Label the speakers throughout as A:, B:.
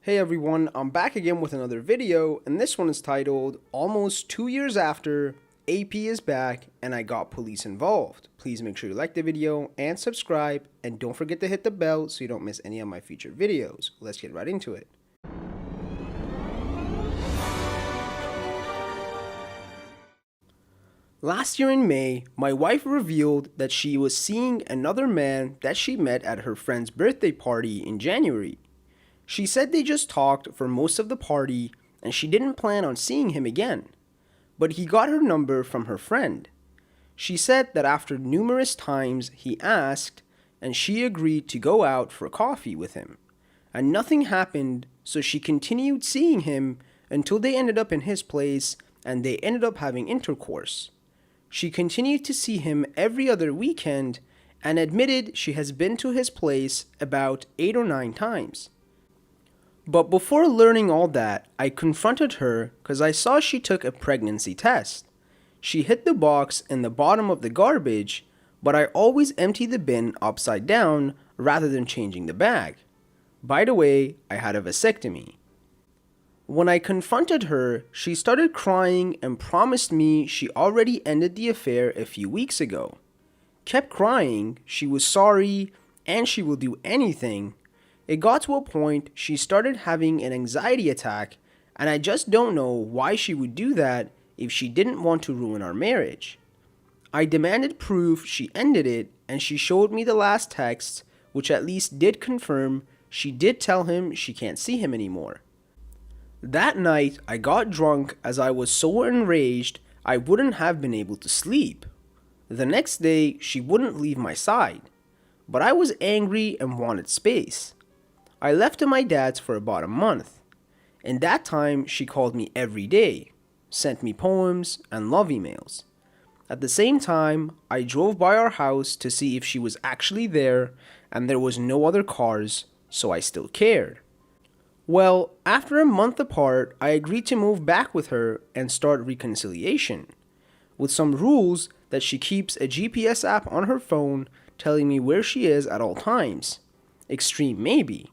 A: Hey everyone, I'm back again with another video, and this one is titled, Almost 2 years after, AP is back and I got police involved. Please make sure you like the video and subscribe, and don't forget to hit the bell so you don't miss any of my future videos. Let's get right into it. Last year in May, my wife revealed that she was seeing another man that she met at her friend's birthday party in January. She said they just talked for most of the party and she didn't plan on seeing him again. But he got her number from her friend. She said that after numerous times he asked and she agreed to go out for coffee with him. And nothing happened, so she continued seeing him until they ended up in his place and they ended up having intercourse. She continued to see him every other weekend and admitted she has been to his place about 8 or 9 times. But before learning all that, I confronted her because I saw she took a pregnancy test. She hid the box in the bottom of the garbage, but I always empty the bin upside down rather than changing the bag. By the way, I had a vasectomy. When I confronted her, she started crying and promised me she already ended the affair a few weeks ago. Kept crying, she was sorry, and she will do anything. It got to a point she started having an anxiety attack, and I just don't know why she would do that if she didn't want to ruin our marriage. I demanded proof she ended it, and she showed me the last text, which at least did confirm she did tell him she can't see him anymore. That night, I got drunk as I was so enraged I wouldn't have been able to sleep. The next day, she wouldn't leave my side, but I was angry and wanted space. I left to my dad's for about a month. In that time, she called me every day, sent me poems and love emails. At the same time, I drove by our house to see if she was actually there, and there was no other cars, so I still cared. Well, after a month apart, I agreed to move back with her and start reconciliation, with some rules that she keeps a GPS app on her phone telling me where she is at all times. Extreme maybe.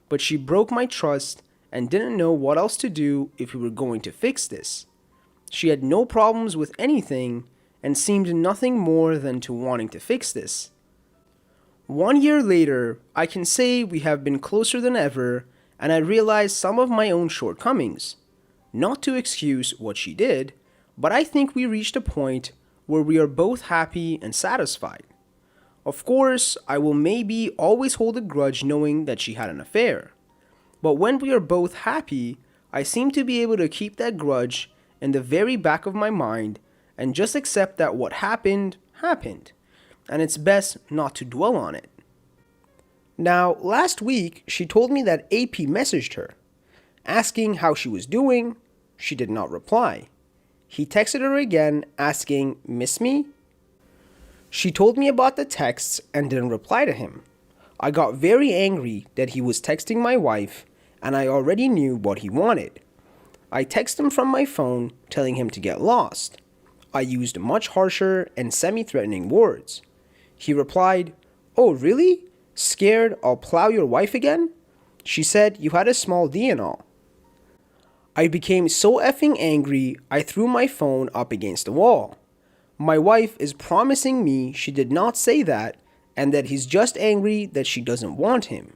A: But she broke my trust and didn't know what else to do if we were going to fix this. She had no problems with anything and seemed nothing more than to wanting to fix this. 1 year later, I can say we have been closer than ever, and I realized some of my own shortcomings. Not to excuse what she did, but I think we reached a point where we are both happy and satisfied. Of course, I will maybe always hold a grudge knowing that she had an affair. But when we are both happy, I seem to be able to keep that grudge in the very back of my mind and just accept that what happened, happened. And it's best not to dwell on it. Now, last week, she told me that AP messaged her, asking how she was doing. She did not reply. He texted her again, asking, "Miss me?" She told me about the texts and didn't reply to him. I got very angry that he was texting my wife, and I already knew what he wanted. I texted him from my phone, telling him to get lost. I used much harsher and semi-threatening words. He replied, "Oh, really? Scared I'll plow your wife again? She said you had a small D and all." I became so effing angry, I threw my phone up against the wall. My wife is promising me she did not say that and that he's just angry that she doesn't want him.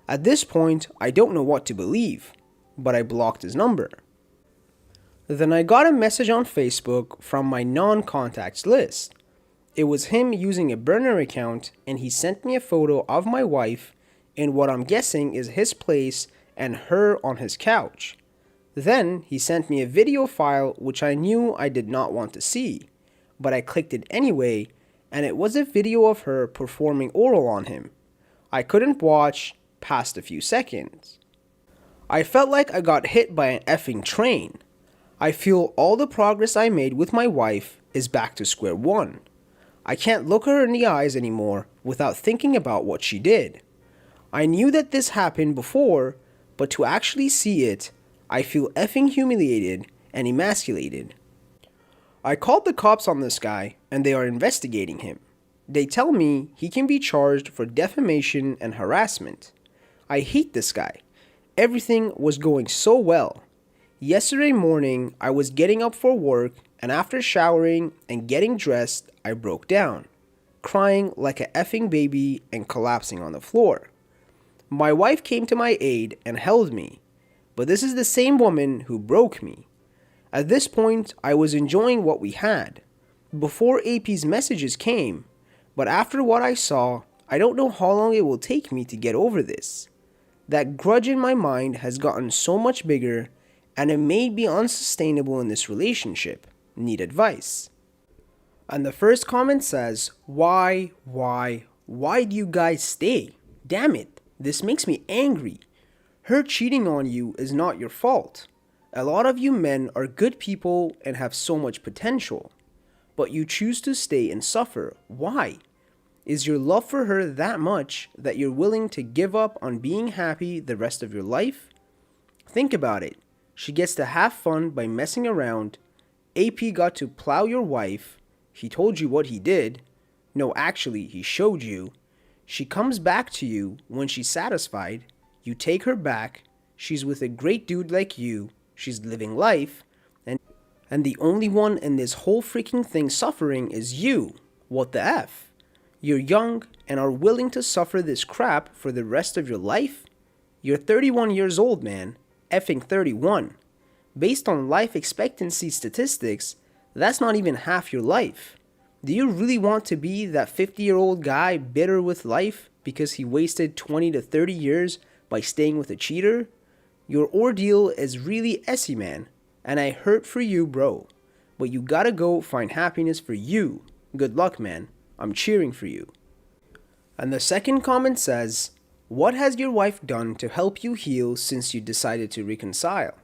A: At this point, I don't know what to believe, but I blocked his number. Then I got a message on Facebook from my non-contacts list. It was him using a burner account, and he sent me a photo of my wife in what I'm guessing is his place and her on his couch. Then he sent me a video file which I knew I did not want to see, but I clicked it anyway, and it was a video of her performing oral on him. I couldn't watch past a few seconds. I felt like I got hit by an effing train. I feel all the progress I made with my wife is back to square one. I can't look her in the eyes anymore without thinking about what she did. I knew that this happened before, but to actually see it, I feel effing humiliated and emasculated. I called the cops on this guy, and they are investigating him. They tell me he can be charged for defamation and harassment. I hate this guy. Everything was going so well. Yesterday morning, I was getting up for work, and after showering and getting dressed, I broke down, crying like a effing baby and collapsing on the floor. My wife came to my aid and held me, but this is the same woman who broke me. At this point, I was enjoying what we had, before AP's messages came, but after what I saw, I don't know how long it will take me to get over this. That grudge in my mind has gotten so much bigger, and it may be unsustainable in this relationship. Need advice. And the first comment says, why do you guys stay? Damn it, this makes me angry. Her cheating on you is not your fault. A lot of you men are good people and have so much potential, but you choose to stay and suffer. Why? Is your love for her that much that you're willing to give up on being happy the rest of your life? Think about it. She gets to have fun by messing around. AP got to plow your wife. He told you what he did. No, actually, he showed you. She comes back to you when she's satisfied. You take her back. She's with a great dude like you. She's living life. And the only one in this whole freaking thing suffering is you. What the F? You're young and are willing to suffer this crap for the rest of your life? You're 31 years old, man. Effing 31. Based on life expectancy statistics, that's not even half your life. Do you really want to be that 50-year-old guy bitter with life because he wasted 20 to 30 years by staying with a cheater? Your ordeal is really essy, man, and I hurt for you, bro. But you gotta go find happiness for you. Good luck, man. I'm cheering for you. And the second comment says, what has your wife done to help you heal since you decided to reconcile?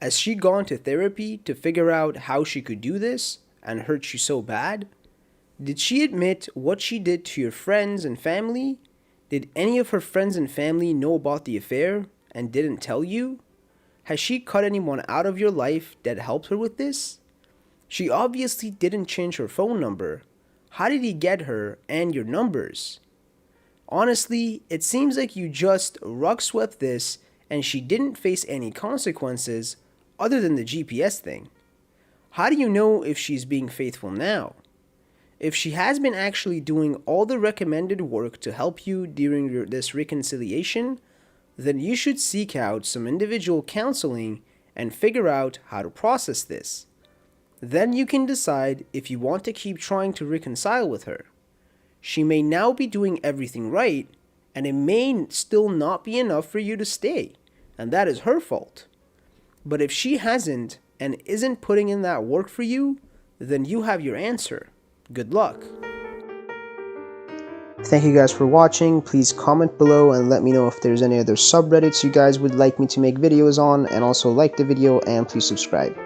A: Has she gone to therapy to figure out how she could do this and hurt you so bad? Did she admit what she did to your friends and family? Did any of her friends and family know about the affair and didn't tell you? Has she cut anyone out of your life that helped her with this? She obviously didn't change her phone number. How did he get her and your numbers? Honestly, it seems like you just rug swept this and she didn't face any consequences other than the GPS thing. How do you know if she's being faithful now? If she has been actually doing all the recommended work to help you during this reconciliation, then you should seek out some individual counseling and figure out how to process this. Then you can decide if you want to keep trying to reconcile with her. She may now be doing everything right, and it may still not be enough for you to stay, and that is her fault. But if she hasn't and isn't putting in that work for you, then you have your answer. Good luck. Thank you guys for watching. Please comment below and let me know if there's any other subreddits you guys would like me to make videos on, and also like the video and please subscribe.